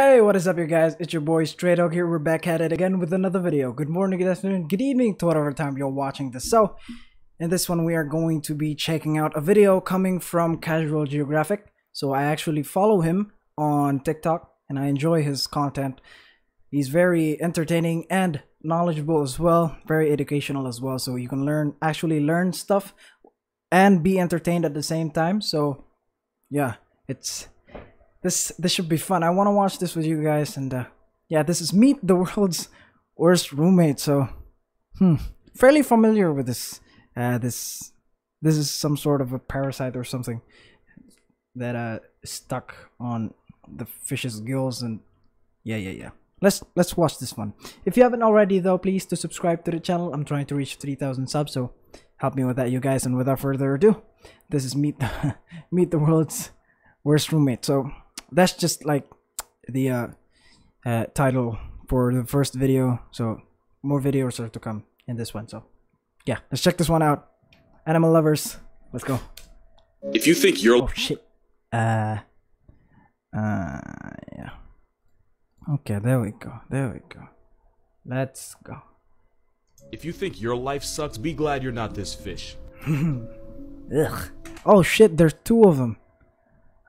Hey, what is up you guys? It's your boy Stray Dog here. We're back at it again with another video. Good morning, good afternoon, good evening to whatever time you're watching this. So, in this one we are going to be checking out a video coming from Casual Geographic. So I actually follow him on TikTok and I enjoy his content. He's very entertaining and knowledgeable as well, very educational as well. So you can actually learn stuff and be entertained at the same time. So yeah, this should be fun. I want to watch this with you guys, and yeah, this is Meet the World's Worst Roommate. So fairly familiar with this. This is some sort of a parasite or something that stuck on the fish's gills, and yeah. Let's watch this one. If you haven't already though, please to subscribe to the channel. I'm trying to reach 3,000 subs, so help me with that, you guys. And without further ado, this is Meet the World's Worst Roommate. So that's just like the title for the first video. So more videos are to come in this one. So yeah, let's check this one out. Animal lovers, let's go. If you think you're shit. Yeah. Okay, there we go. Let's go. If you think your life sucks, be glad you're not this fish. Ugh. Oh shit, there's two of them.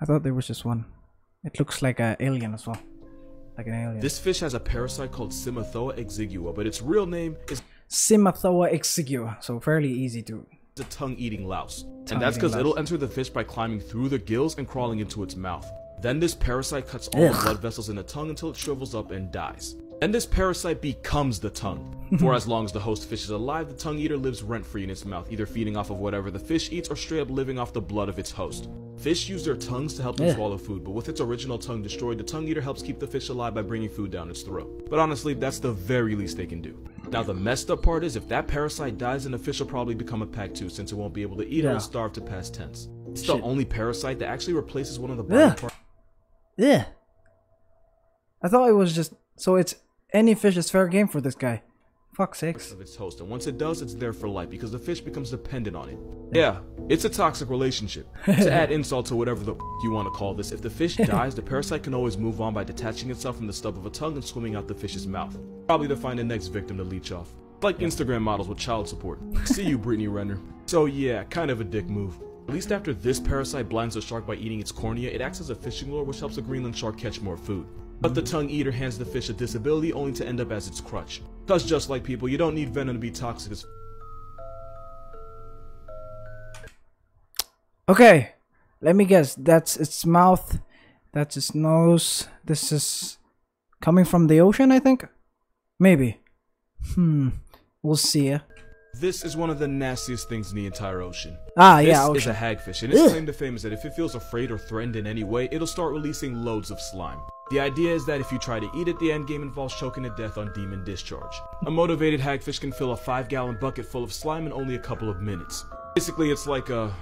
I thought there was just one. It looks like an alien as well. Like an alien. This fish has a parasite called Simathoa exigua, but its real name is Simathoa exigua. So fairly easy to... It's a tongue-eating louse. And that's because it'll enter the fish by climbing through the gills and crawling into its mouth. Then this parasite cuts all the blood vessels in the tongue until it shrivels up and dies. And this parasite becomes the tongue. For as long as the host fish is alive, the tongue eater lives rent-free in its mouth, either feeding off of whatever the fish eats or straight up living off the blood of its host. Fish use their tongues to help them swallow food, but with its original tongue destroyed, the tongue eater helps keep the fish alive by bringing food down its throat. But honestly, that's the very least they can do. Now the messed up part is, if that parasite dies, then the fish will probably become a pack too, since it won't be able to eat or will starve to past tense. It's the only parasite that actually replaces one of the body parts. Yeah. I thought it was just... So it's... Any fish is fair game for this guy. Fuck's sakes. Of its host, and once it does, it's there for life because the fish becomes dependent on it. Yeah, it's a toxic relationship. To add insult to whatever the you want to call this, if the fish dies, the parasite can always move on by detaching itself from the stub of a tongue and swimming out the fish's mouth, probably to find the next victim to leech off. Like Instagram models with child support. See you, Brittany Renner. So yeah, kind of a dick move. At least after this parasite blinds the shark by eating its cornea, it acts as a fishing lure which helps a Greenland shark catch more food. But the tongue eater hands the fish a disability only to end up as its crutch. Cause just like people, you don't need venom to be toxic as... Okay, let me guess. That's its mouth. That's its nose. This is coming from the ocean, I think? Maybe. We'll see. This is one of the nastiest things in the entire ocean. This is a hagfish, and its claim to fame is that if it feels afraid or threatened in any way, it'll start releasing loads of slime. The idea is that if you try to eat it, the endgame involves choking to death on demon discharge. A motivated hagfish can fill a 5-gallon bucket full of slime in only a couple of minutes. Basically, it's like a...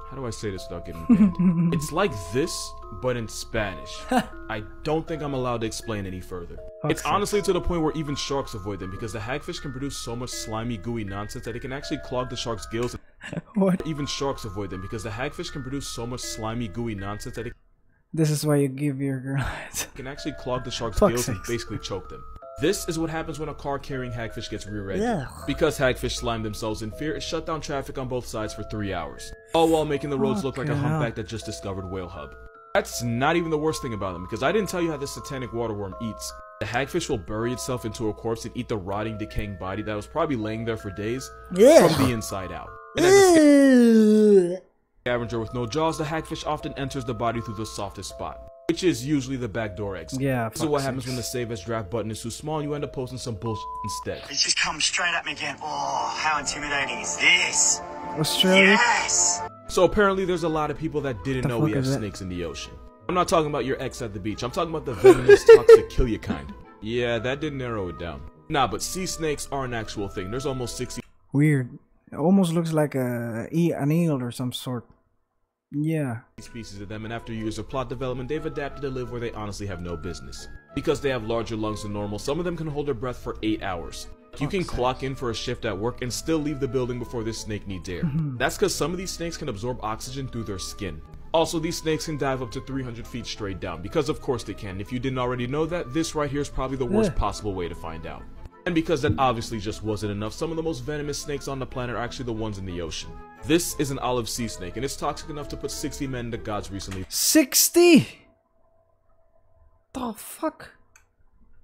How do I say this without getting banned? It's like this, but in Spanish. I don't think I'm allowed to explain any further. It's honestly to the point where even sharks avoid them because the hagfish can produce so much slimy, gooey nonsense that it can actually clog the shark's gills. What? Even sharks avoid them because the hagfish can produce so much slimy, gooey nonsense that it This is why you give your girl can actually clog the shark's gills and basically choke them. This is what happens when a car-carrying hagfish gets rear-ended. Because hagfish slime themselves in fear, it shut down traffic on both sides for 3 hours. All while making the roads look like a humpback that just discovered whale hub. That's not even the worst thing about them, because I didn't tell you how this satanic waterworm eats. The hagfish will bury itself into a corpse and eat the rotting, decaying body that was probably laying there for days from the inside out. And as a scavenger with no jaws, the hagfish often enters the body through the softest spot, which is usually the backdoor exit. Yeah, so what happens when the save as draft button is too small and you end up posting some bullshit instead. It just comes straight at me again. Oh, how intimidating is this? Australia? Yes! So apparently there's a lot of people that didn't know we have snakes in the ocean. I'm not talking about your ex at the beach. I'm talking about the venomous, toxic, kill you kind. Yeah, that didn't narrow it down. Nah, but sea snakes are an actual thing. There's almost 60 Weird. It almost looks like an eel or some sort. Yeah. species of them, and after years of plot development, they've adapted to live where they honestly have no business. Because they have larger lungs than normal, some of them can hold their breath for 8 hours. You can clock in for a shift at work and still leave the building before this snake needs air. That's because some of these snakes can absorb oxygen through their skin. Also, these snakes can dive up to 300 feet straight down, because of course they can. If you didn't already know that, this right here is probably the worst possible way to find out. And because that obviously just wasn't enough, some of the most venomous snakes on the planet are actually the ones in the ocean. This is an olive sea snake, and it's toxic enough to put 60 men into God's recently 60? The fuck?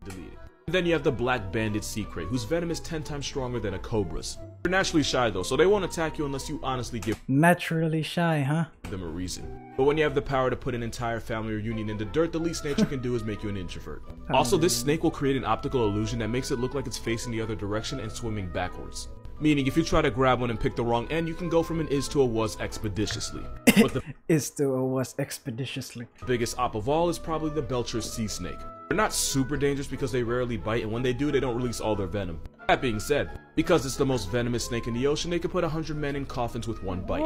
deleted. And then you have the black banded sea crate, whose venom is 10 times stronger than a cobra's. They're naturally shy though, so they won't attack you unless you honestly give Naturally shy, huh? them a reason. But when you have the power to put an entire family reunion in the dirt, the least nature can do is make you an introvert. Also, this snake will create an optical illusion that makes it look like it's facing the other direction and swimming backwards. Meaning, if you try to grab one and pick the wrong end, you can go from an is to a was expeditiously. But the Is to a was expeditiously. biggest op of all is probably the Belcher's sea snake. They're not super dangerous because they rarely bite, and when they do, they don't release all their venom. That being said, because it's the most venomous snake in the ocean, they can put 100 men in coffins with one bite.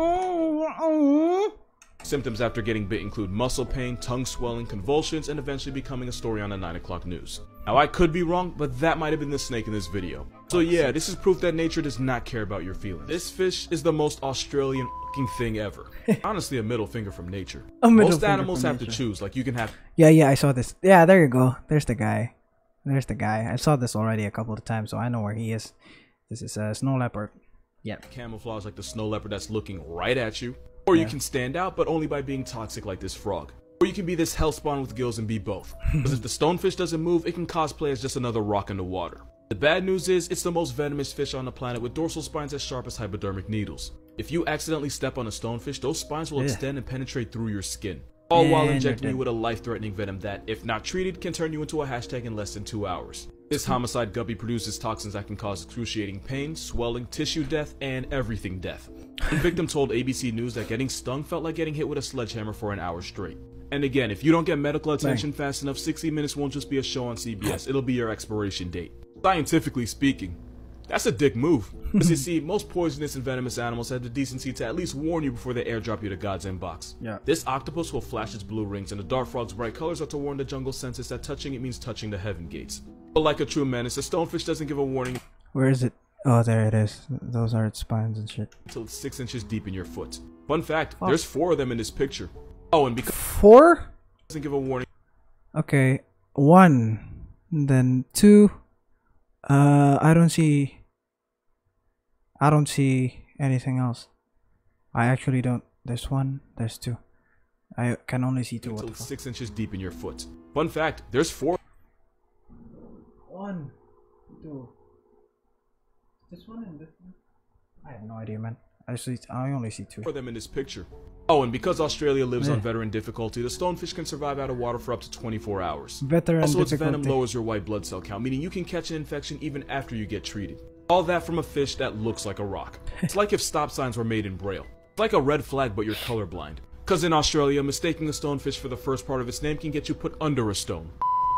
Symptoms after getting bit include muscle pain, tongue swelling, convulsions, and eventually becoming a story on the 9 o'clock news. Now, I could be wrong, but that might have been the snake in this video. So yeah, this is proof that nature does not care about your feelings. This fish is the most Australian f***ing thing ever. Honestly, a middle finger from nature. Most animals have to choose, like you can have... Yeah, I saw this. Yeah, there you go. There's the guy. There's the guy. I saw this already a couple of times, so I know where he is. This is a snow leopard. Yeah. Camouflage like the snow leopard that's looking right at you. Or you can stand out, but only by being toxic like this frog. Or you can be this hellspawn with gills and be both. Because if the stonefish doesn't move, it can cosplay as just another rock in the water. The bad news is, it's the most venomous fish on the planet with dorsal spines as sharp as hypodermic needles. If you accidentally step on a stonefish, those spines will extend and penetrate through your skin. All while injecting you with a life-threatening venom that, if not treated, can turn you into a hashtag in less than 2 hours. This homicide guppy produces toxins that can cause excruciating pain, swelling, tissue death, and everything death. The victim told ABC News that getting stung felt like getting hit with a sledgehammer for an hour straight. And again, if you don't get medical attention fast enough, 60 Minutes won't just be a show on CBS, it'll be your expiration date. Scientifically speaking, that's a dick move. Because you see, most poisonous and venomous animals have the decency to at least warn you before they airdrop you to God's inbox. Yeah. This octopus will flash its blue rings, and the dart frog's bright colors are to warn the jungle senses that touching it means touching the heaven gates. But like a true menace, the stonefish doesn't give a warning. Where is it? Oh, there it is. Those are its spines and shit. Until it's 6 inches deep in your foot. Fun fact, there's 4 of them in this picture. Oh, and because 4? it doesn't give a warning. Okay, 1, then 2. I don't see anything else. I actually don't. There's 1, there's 2. I can only see 2. Until it's 6 inches deep in your foot. Fun fact, there's 4. 1, 2. This one and this one? I have no idea, man. I only see 2 of them in this picture. Oh, and because Australia lives on veteran difficulty, the stonefish can survive out of water for up to 24 hours. Veteran also, its difficulty. venom lowers your white blood cell count, meaning you can catch an infection even after you get treated. All that from a fish that looks like a rock. It's like if stop signs were made in Braille. It's like a red flag, but you're colorblind. Because in Australia, mistaking a stonefish for the first part of its name can get you put under a stone.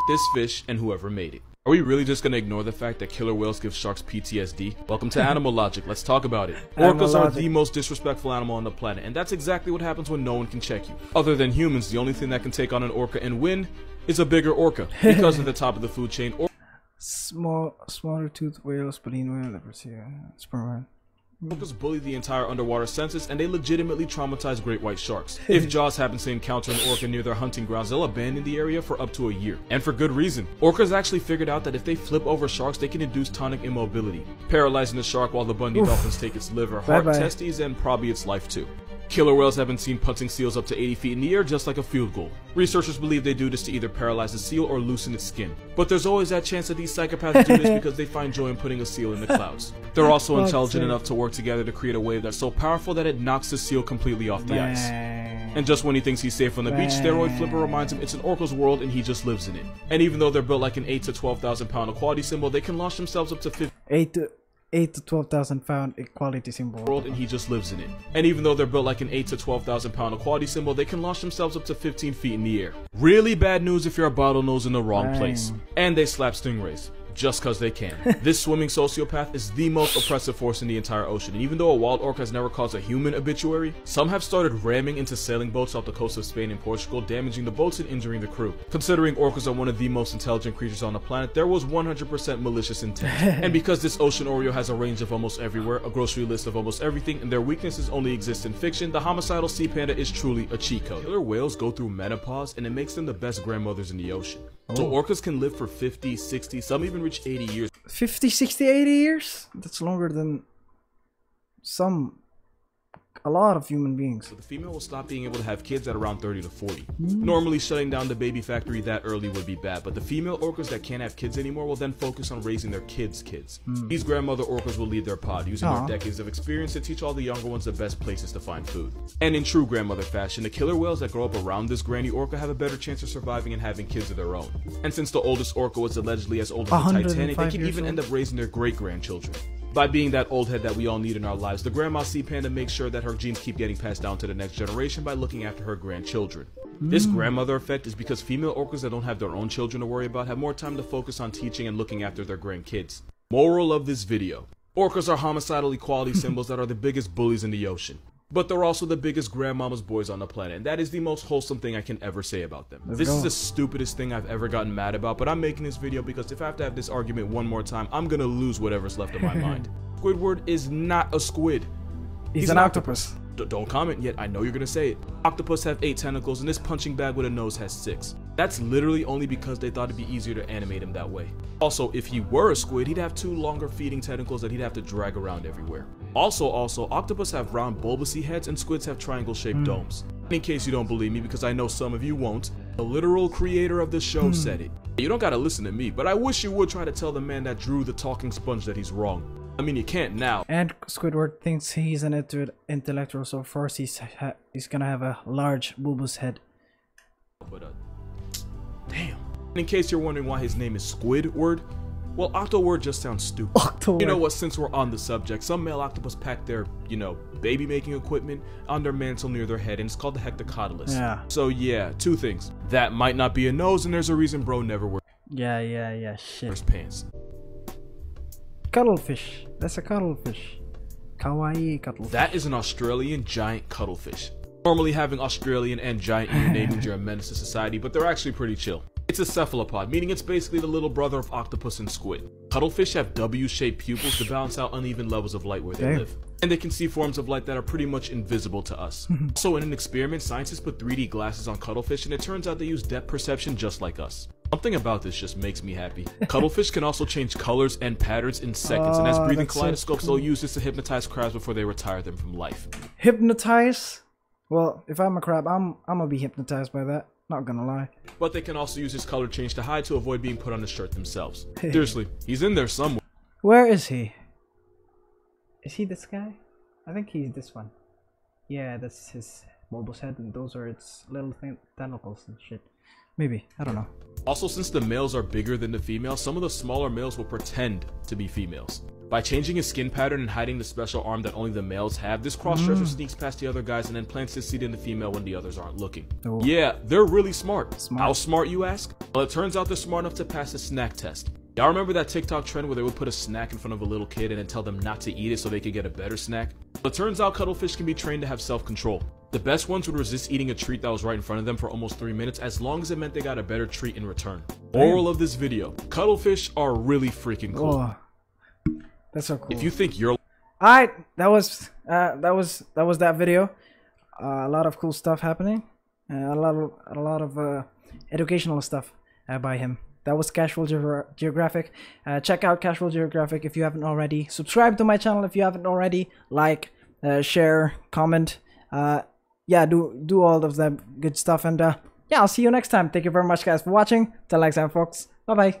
This fish and whoever made it. Are we really just gonna ignore the fact that killer whales give sharks PTSD? Welcome to Animal Logic, let's talk about it. Orcas are the most disrespectful animal on the planet, and that's exactly what happens when no one can check you. Other than humans, the only thing that can take on an orca and win is a bigger orca. Because at the top of the food chain, Smaller toothed whales, baleen whale, leprosy, sperm whale. orcas bully the entire underwater census, and they legitimately traumatize great white sharks. If Jaws happens to encounter an orca near their hunting grounds, they'll abandon the area for up to a year. And for good reason. Orcas actually figured out that if they flip over sharks, they can induce tonic immobility, paralyzing the shark while the Bundy dolphins take its liver, heart, testes, and probably its life too. Killer whales have been seen punching seals up to 80 feet in the air just like a field goal. Researchers believe they do this to either paralyze the seal or loosen its skin. But there's always that chance that these psychopaths do this because they find joy in putting a seal in the clouds. They're also intelligent enough to work together to create a wave that's so powerful that it knocks the seal completely off the ice. And just when he thinks he's safe on the beach, Steroid Flipper reminds him it's an orca's world and he just lives in it. And even though they're built like an 8 to 12,000 pound equality symbol, they can launch themselves up to 8 to 12,000 pound equality symbol. World and he just lives in it. And even though they're built like an 8 to 12,000 pound equality symbol, they can launch themselves up to 15 feet in the air. Really bad news if you're a bottlenose in the wrong place. And they slap stingrays. just cause they can. This swimming sociopath is the most oppressive force in the entire ocean, and even though a wild orca has never caused a human obituary, some have started ramming into sailing boats off the coast of Spain and Portugal, damaging the boats and injuring the crew. Considering orcas are one of the most intelligent creatures on the planet, there was 100% malicious intent. And because this ocean Oreo has a range of almost everywhere, a grocery list of almost everything, and their weaknesses only exist in fiction, the homicidal sea panda is truly a cheat code. Killer whales go through menopause, and it makes them the best grandmothers in the ocean. So orcas can live for 50, 60, some even reach 80 years. 50, 60, 80 years? That's longer than a lot of human beings. So the female will stop being able to have kids at around 30 to 40. Normally shutting down the baby factory that early would be bad, but the female orcas that can't have kids anymore will then focus on raising their kids' kids. These grandmother orcas will lead their pod, using their decades of experience to teach all the younger ones the best places to find food. And in true grandmother fashion, the killer whales that grow up around this granny orca have a better chance of surviving and having kids of their own. And since the oldest orca was allegedly as old as the Titanic, they can even end up raising their great-grandchildren. By being that old head that we all need in our lives, the grandma sea panda makes sure that her genes keep getting passed down to the next generation by looking after her grandchildren. This grandmother effect is because female orcas that don't have their own children to worry about have more time to focus on teaching and looking after their grandkids. Moral of this video: orcas are homicidal equality symbols that are the biggest bullies in the ocean. But they're also the biggest grandmama's boys on the planet, and that is the most wholesome thing I can ever say about them. This is the stupidest thing I've ever gotten mad about, but I'm making this video because if I have to have this argument one more time, I'm gonna lose whatever's left of my mind. Squidward is not a squid. He's an octopus. Don't comment yet, I know you're gonna say it. Octopus have 8 tentacles, and this punching bag with a nose has 6. That's literally only because they thought it'd be easier to animate him that way. Also, if he were a squid, he'd have 2 longer feeding tentacles that he'd have to drag around everywhere. Also, octopus have round bulbousy heads and squids have triangle-shaped domes. In case you don't believe me, because I know some of you won't, the literal creator of the show said it. You don't gotta listen to me, but I wish you would try to tell the man that drew the talking sponge that he's wrong. I mean, you can't now. And Squidward thinks he's an intellectual, so of course he's gonna have a large bulbous head. But damn. In case you're wondering why his name is Squidward, well, Octoword just sounds stupid. Octoword. You know what, since we're on the subject, some male octopus pack their, baby making equipment on their mantle near their head, and it's called the hectocotylus. Yeah. So yeah, 2 things. That might not be a nose, and there's a reason bro never wears shit. pants. Cuttlefish. That's a cuttlefish. Kawaii cuttlefish. That is an Australian giant cuttlefish. Normally having Australian and giant in your name means you're a menace to society, but they're actually pretty chill. It's a cephalopod, meaning it's basically the little brother of octopus and squid. Cuttlefish have W-shaped pupils to balance out uneven levels of light where they live. And they can see forms of light that are pretty much invisible to us. So in an experiment, scientists put 3D glasses on cuttlefish, and it turns out they use depth perception just like us. Something about this just makes me happy. Cuttlefish can also change colors and patterns in seconds, and as breathing kaleidoscopes, they'll use this to hypnotize crabs before they retire them from life. Hypnotize? Well, if I'm a crab, I'm gonna be hypnotized by that. Not gonna lie. But they can also use his color change to hide to avoid being put on the shirt themselves. Seriously, he's in there somewhere. Where is he? Is he this guy? I think he's this one. Yeah, that's his bulbous head, and those are its little tentacles and shit. Maybe, I don't know. Also, since the males are bigger than the females, some of the smaller males will pretend to be females. By changing his skin pattern and hiding the special arm that only the males have, this crossdresser sneaks past the other guys and then plants his seed in the female when the others aren't looking. Oh. Yeah, they're really smart. How smart, you ask? Well, it turns out they're smart enough to pass the snack test. Y'all remember that TikTok trend where they would put a snack in front of a little kid and then tell them not to eat it so they could get a better snack? Well, it turns out cuttlefish can be trained to have self-control. The best ones would resist eating a treat that was right in front of them for almost 3 minutes, as long as it meant they got a better treat in return. Moral of this video: cuttlefish are really freaking cool. Oh, that's so cool. If you think you're alright, that was that video. A lot of cool stuff happening. A lot of educational stuff by him. That was Casual Geographic. Check out Casual Geographic if you haven't already. Subscribe to my channel if you haven't already. Like, share, comment. Yeah, do all of that good stuff. And yeah, I'll see you next time. Thank you very much, guys, for watching. Till next time, folks. Bye bye.